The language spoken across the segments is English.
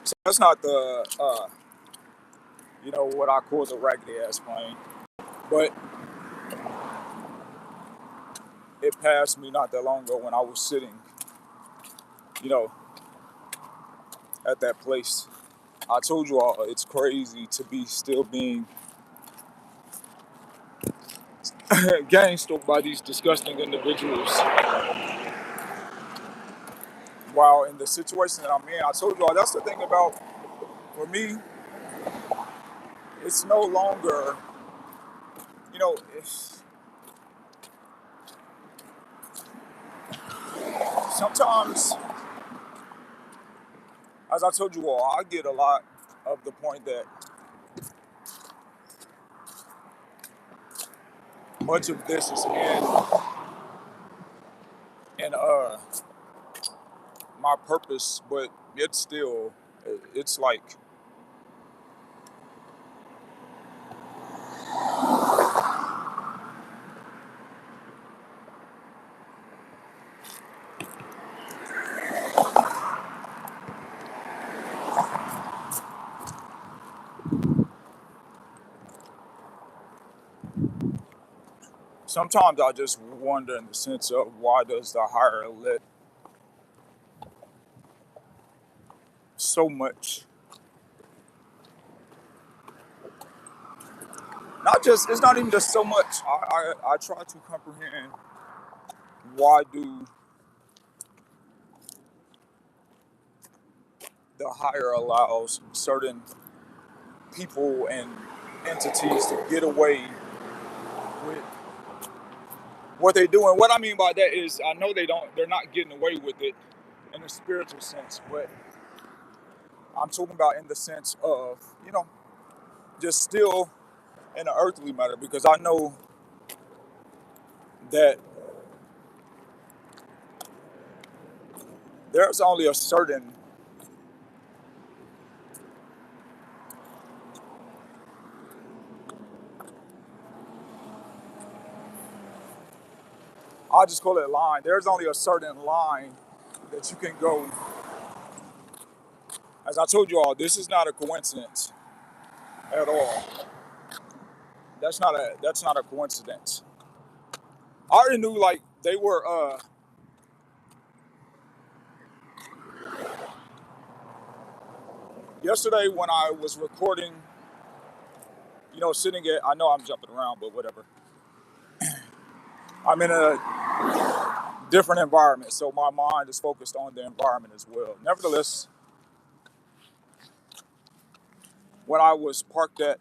So that's not the what I call the raggedy ass plane, but it passed me not that long ago when I was sitting, you know, at that place. I told you all it's crazy to be still being gangstered by these disgusting individuals. While in the situation that I'm in, I told you all that's the thing about, for me, it's no longer, it's, sometimes, as I told you all, I get a lot of the point that much of this is in my purpose, but it's still, it's like, sometimes I just wonder in the sense of why does the higher let so much, not just, it's not even just so much, I try to comprehend why do the higher allows certain people and entities to get away with what they do. And what I mean by that is I know they're not getting away with it in a spiritual sense, but I'm talking about in the sense of, just still in an earthly matter, because I know that there's only a certain I'll just call it a line. There's only a certain line that you can go. As I told you all, this is not a coincidence at all. That's not a coincidence. I already knew like they were yesterday when I was recording, sitting at, I know I'm jumping around, but whatever. I'm in a different environment, so my mind is focused on the environment as well. Nevertheless, when I was parked at,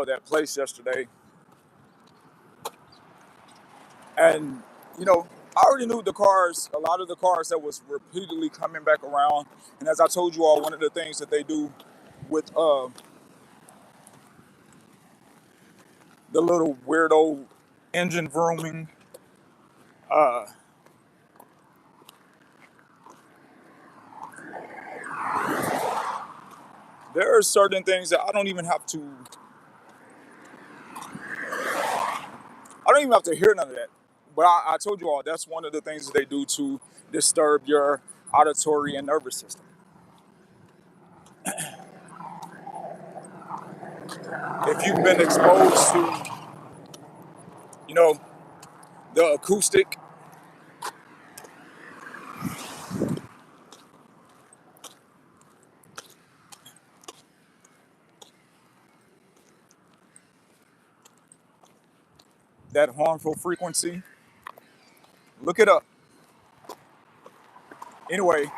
that place yesterday, and, I already knew a lot of the cars that was repeatedly coming back around. And as I told you all, one of the things that they do with the little weirdo engine vrooming, there are certain things that I don't even have to hear none of that. But I told you all, that's one of the things that they do to disturb your auditory and nervous system. If you've been exposed to, the acoustic, that harmful frequency, look it up. Anyway,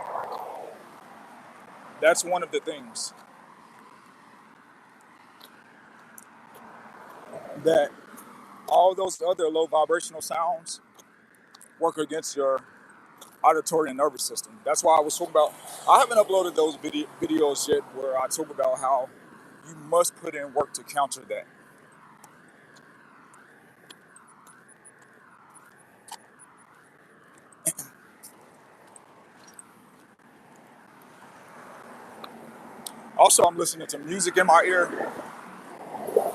that's one of the things that all those other low vibrational sounds work against your auditory and nervous system. That's why I was talking about, I haven't uploaded those videos yet where I talk about how you must put in work to counter that. Also, I'm listening to music in my ear.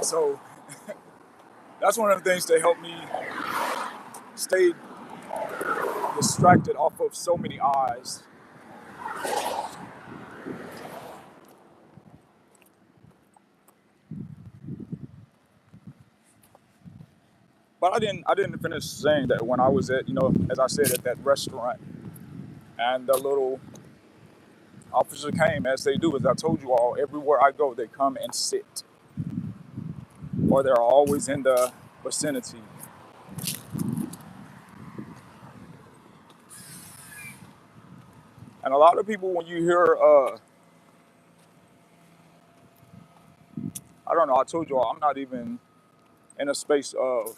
So that's one of the things that help me stay distracted off of so many eyes. But I didn't finish saying that when I was at, as I said, at that restaurant, and the little officer came, as they do, as I told you all, everywhere I go, they come and sit, or they're always in the vicinity. And a lot of people, when you hear, I don't know, I told you all, I'm not even in a space of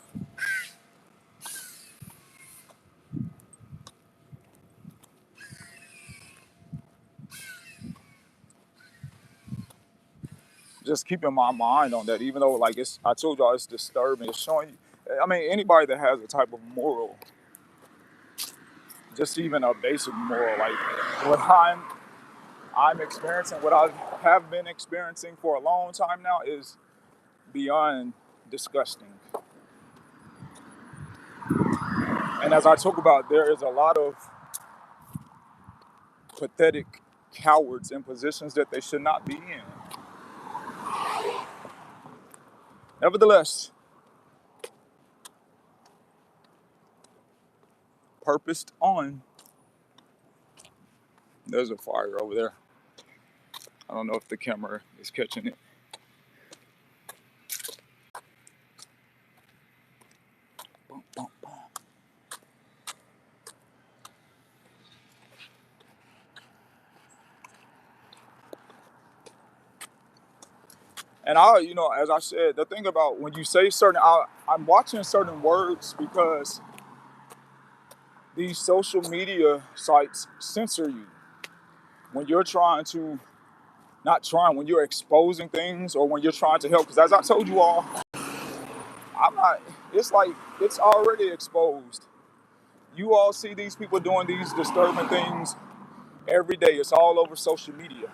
just keeping my mind on that, even though, like, I told y'all, it's disturbing. It's showing you, I mean, anybody that has a type of moral, just even a basic moral, like what I'm experiencing, what I have been experiencing for a long time now, is beyond disgusting. And as I talk about, there is a lot of pathetic cowards in positions that they should not be in. Nevertheless, purposed on. There's a fire over there. I don't know if the camera is catching it. Boom, boom, boom. And as I said, the thing about when you say certain, I'm watching certain words because these social media sites censor you when you're trying to, not trying, when you're exposing things or when you're trying to help. Because as I told you all, I'm not, it's like, it's already exposed. You all see these people doing these disturbing things every day. It's all over social media.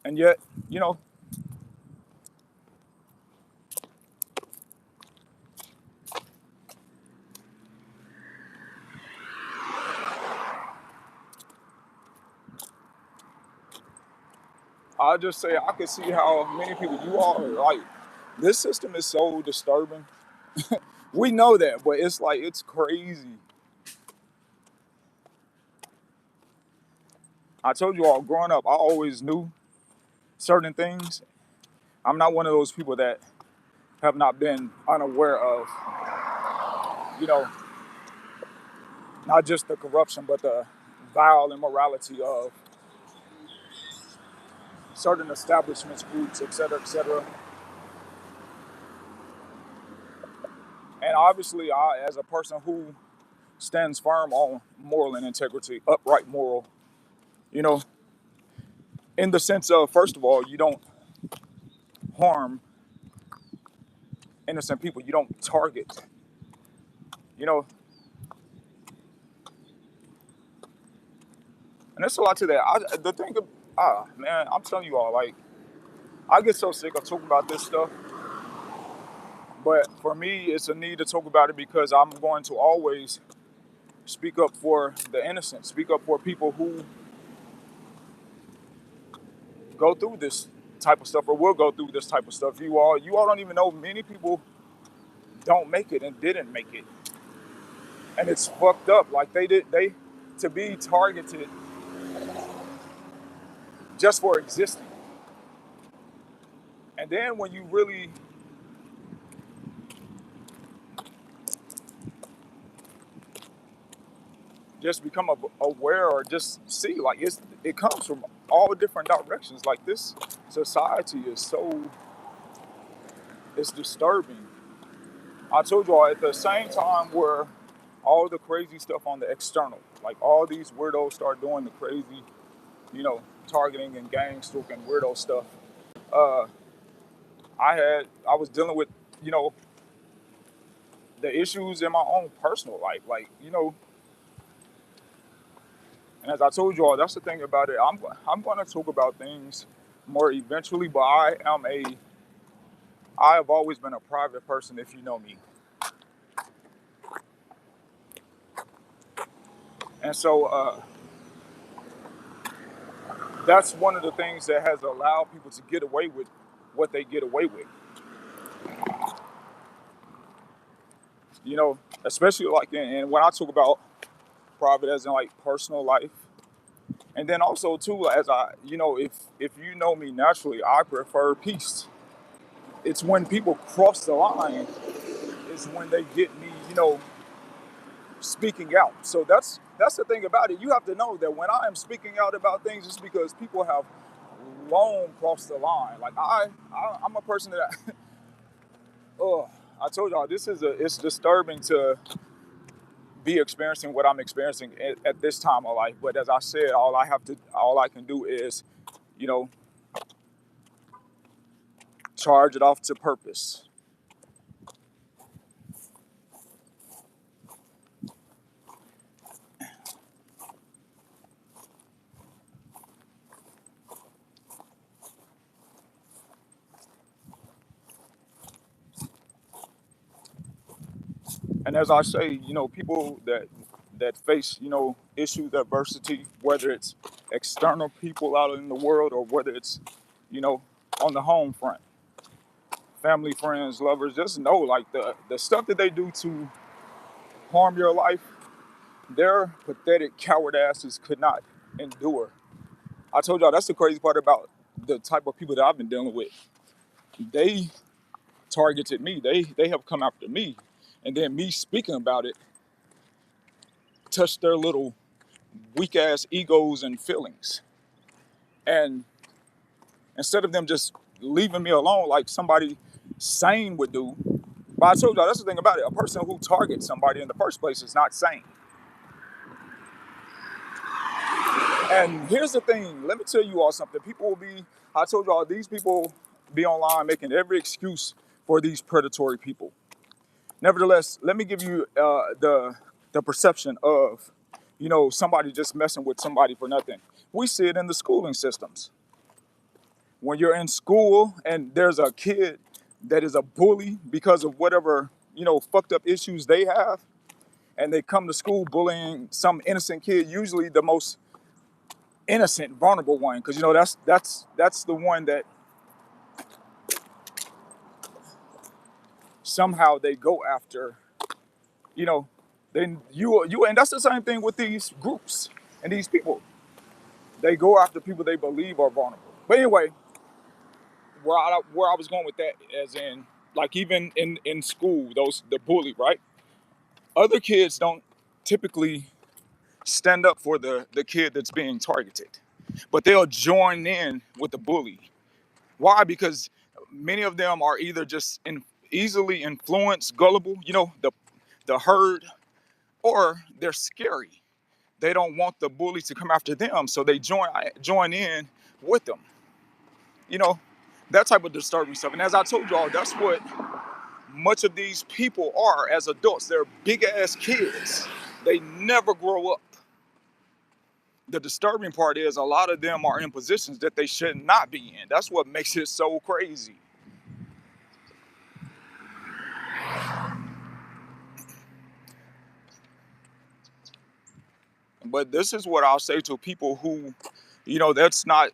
And yet, you know, I just say I can see how many people you all are like, this system is so disturbing. We know that, but it's like, it's crazy. I told you all, growing up, I always knew certain things. I'm not one of those people that have not been unaware of, you know, not just the corruption, but the vile immorality of certain establishments, groups, et cetera, et cetera. And obviously, I, as a person who stands firm on moral and integrity, upright moral, you know, in the sense of, first of all, you don't harm innocent people. You don't target, you know, and there's a lot to that. The thing of, man, I'm telling you all, like, I get so sick of talking about this stuff. But for me, it's a need to talk about it because I'm going to always speak up for the innocent, speak up for people who go through this type of stuff or will go through this type of stuff. You all don't even know, many people don't make it and didn't make it. And it's fucked up. Like they to be targeted just for existing. And then when you really just become aware or just see, like, it comes from all different directions. Like, this society is so, it's disturbing. I told you all, at the same time where all the crazy stuff on the external, like all these weirdos start doing the crazy, targeting and gang stalking weirdo stuff. Uh, I was dealing with, you know, the issues in my own personal life, like, and as I told you all, that's the thing about it. I'm going to talk about things more eventually, but I have always been a private person, if you know me. And so, that's one of the things that has allowed people to get away with what they get away with. You know, especially like and when I talk about private as in like personal life, and then also too as if you know me naturally, I prefer peace. It's when people cross the line is when they get me, speaking out. So that's the thing about it. You have to know that when I am speaking out about things, it's because people have long crossed the line. Like I'm a person that I told y'all it's disturbing to be experiencing what I'm experiencing at this time of life. But as I said, all I can do is, you know, charge it off to purpose. And as I say, people that face, issues, adversity, whether it's external people out in the world or whether it's, you know, on the home front, family, friends, lovers, just know like the stuff that they do to harm your life, their pathetic coward asses could not endure. I told y'all that's the crazy part about the type of people that I've been dealing with. They targeted me. They have come after me. And then me speaking about it touched their little weak ass egos and feelings. And instead of them just leaving me alone like somebody sane would do, but I told y'all that's the thing about it. A person who targets somebody in the first place is not sane. And here's the thing, let me tell you all something. I told y'all these people be online making every excuse for these predatory people. Nevertheless, let me give you the perception of, somebody just messing with somebody for nothing. We see it in the schooling systems. When you're in school and there's a kid that is a bully because of whatever, fucked up issues they have, and they come to school bullying some innocent kid, usually the most innocent, vulnerable one, because that's the one that somehow they go after. You know, then you and that's the same thing with these groups and these people. They go after people they believe are vulnerable. But anyway, where I was going with that, as in, like even in school, the bully, right? Other kids don't typically stand up for the kid that's being targeted, but they'll join in with the bully. Why? Because many of them are either just easily influenced, gullible, the herd, or they're scary. They don't want the bully to come after them, so they join in with them. You know, that type of disturbing stuff. And as I told y'all, that's what much of these people are as adults. They're big ass kids. They never grow up. The disturbing part is a lot of them are in positions that they should not be in. That's what makes it so crazy. But this is what I'll say to people who, that's not,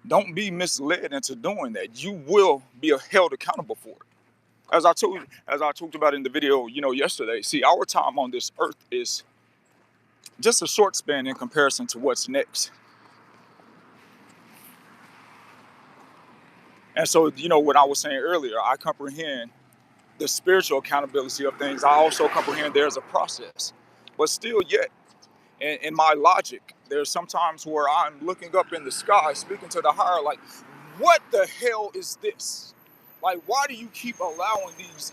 don't be misled into doing that. You will be held accountable for it. As I talked about in the video, yesterday, see, our time on this earth is just a short span in comparison to what's next. And so, what I was saying earlier, I comprehend the spiritual accountability of things. I also comprehend there's a process. But still yet, in my logic, there's sometimes where I'm looking up in the sky, speaking to the higher, like, what the hell is this? Like, why do you keep allowing these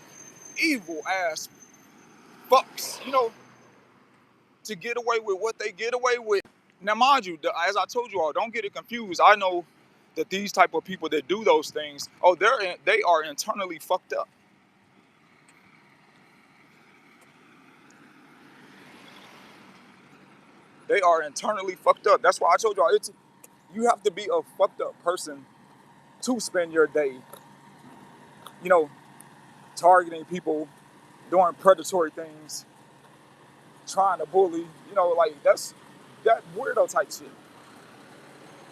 evil ass fucks, to get away with what they get away with? Now, mind you, as I told you all, don't get it confused. I know that these type of people that do those things, they are internally fucked up. They are internally fucked up. That's why I told y'all, you have to be a fucked up person to spend your day, you know, targeting people, doing predatory things, trying to bully, like that weirdo type shit.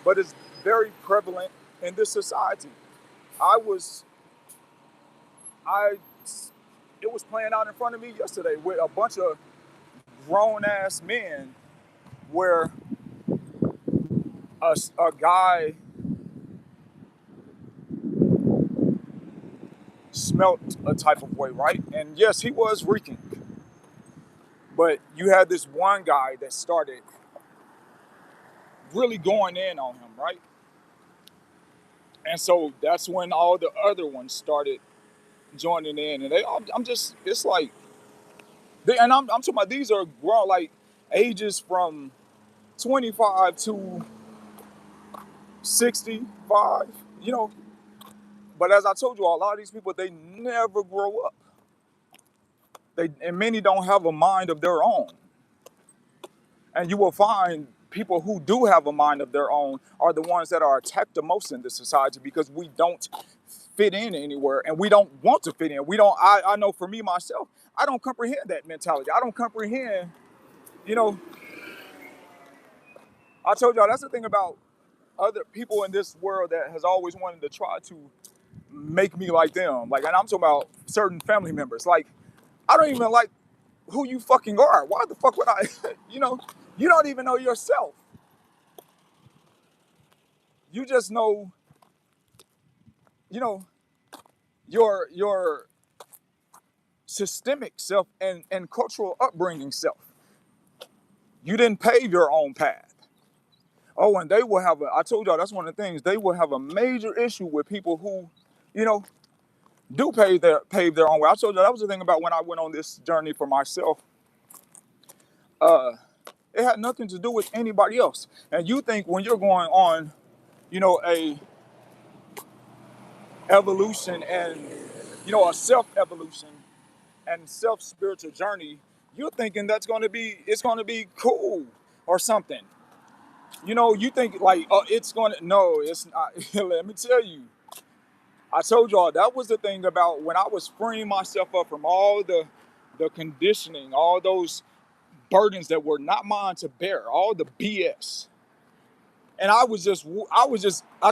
but it's very prevalent in this society. I was, I, it was playing out in front of me yesterday with a bunch of grown ass men where a guy smelt a type of way, right? And yes, he was reeking, but you had this one guy that started really going in on him, right? And so that's when all the other ones started joining in, and I'm just, it's like, I'm talking about these are grown, like ages from 25 to 65, you know. But as I told you, a lot of these people, they never grow up. And many don't have a mind of their own. And you will find people who do have a mind of their own are the ones that are attacked the most in this society because we don't fit in anywhere and we don't want to fit in. We don't, I know for me, myself, I don't comprehend that mentality. I don't comprehend, you know, I told y'all that's the thing about other people in this world that has always wanted to try to make me like them. Like, and I'm talking about certain family members. Like, I don't even like who you fucking are. Why the fuck would I, you know, you don't even know yourself. You just know, you know, your systemic self and cultural upbringing self. You didn't pave your own path. Oh, and they will have I told y'all that's one of the things, they will have a major issue with people who, you know, do pave their own way. I told you that was the thing about when I went on this journey for myself. It had nothing to do with anybody else. And you think when you're going on, you know, a evolution and, you know, a self-evolution and self-spiritual journey, you're thinking it's going to be cool or something. You know, you think like, oh, no, it's not. Let me tell you, I told y'all that was the thing about when I was freeing myself up from all the conditioning, all those burdens that were not mine to bear, all the BS. And I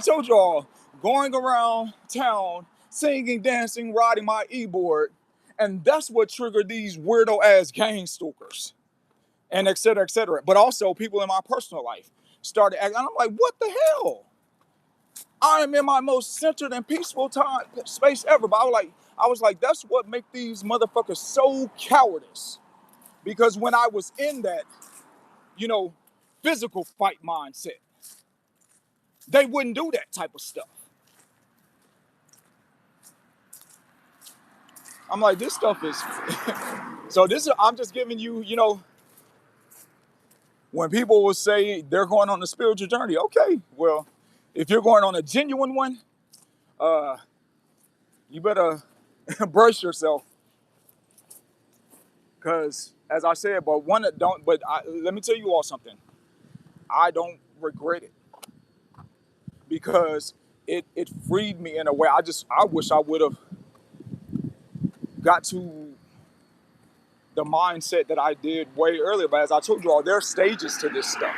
told y'all, going around town, singing, dancing, riding my e-board, and that's what triggered these weirdo ass gang stalkers, and et cetera, et cetera. But also people in my personal life started acting, and I'm like, what the hell? I am in my most centered and peaceful time space ever. But I was like, that's what make these motherfuckers so cowardice. Because when I was in that, you know, physical fight mindset, they wouldn't do that type of stuff. I'm like, this stuff is so I'm just giving you, you know, when people will say they're going on a spiritual journey, okay, well, if you're going on a genuine one, you better brace yourself. Because as I said, let me tell you all something. I don't regret it because it freed me in a way. I wish I would have got to the mindset that I did way earlier. But as I told you all, there are stages to this stuff.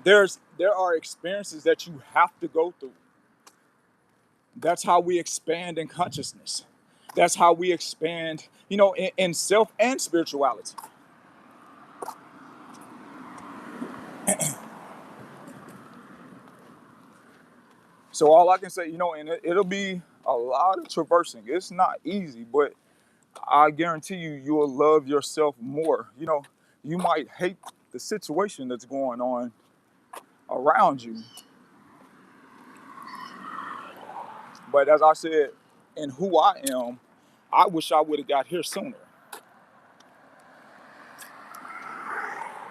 There are experiences that you have to go through. That's how we expand in consciousness. That's how we expand, you know, in self and spirituality. So all I can say, you know, and it'll be a lot of traversing. It's not easy, but I guarantee you'll love yourself more. You know, you might hate the situation that's going on around you. But as I said, in who I am, I wish I would have got here sooner.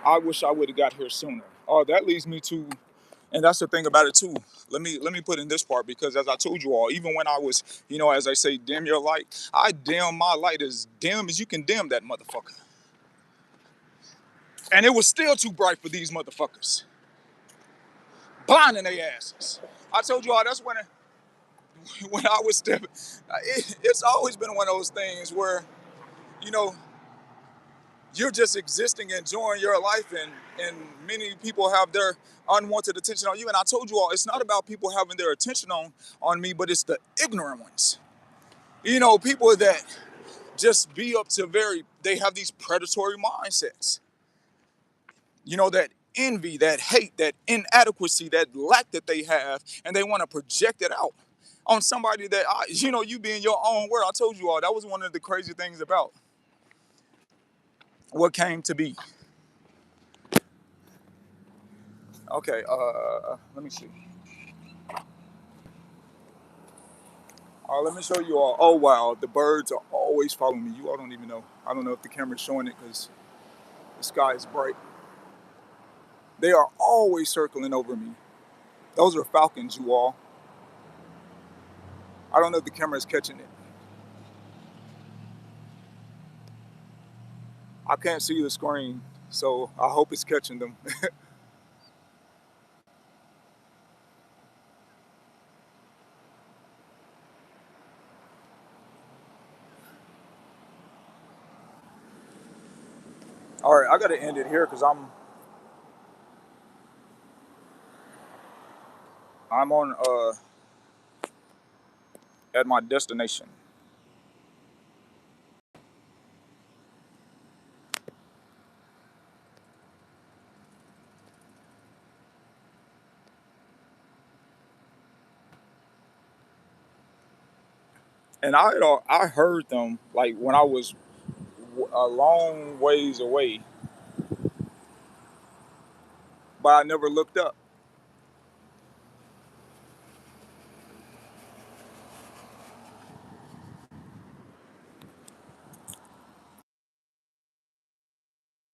I wish I would have got here sooner. Oh, that leads me to, and that's the thing about it too. Let me put in this part because as I told you all, even when I was, you know, as I say, dim your light, I dim my light as dim as you can dim that motherfucker. And it was still too bright for these motherfuckers. Blinding their asses. I told you all that's when I was stepping. It's always been one of those things where, you know, you're just existing, enjoying your life, and many people have their unwanted attention on you. And I told you all, it's not about people having their attention on me, but it's the ignorant ones. You know, people that just be up to they have these predatory mindsets. You know, that envy, that hate, that inadequacy, that lack that they have, and they want to project it out on somebody that, you be in your own world. I told you all, that was one of the crazy things about what came to be. Okay, let me see. Let me show you all. Oh, wow, the birds are always following me. You all don't even know. I don't know if the camera's showing it because the sky is bright. They are always circling over me. Those are falcons, you all. I don't know if the camera is catching it. I can't see the screen, so I hope it's catching them. All right, I gotta end it here because I'm on at my destination. And I heard them like when I was a long ways away, but I never looked up.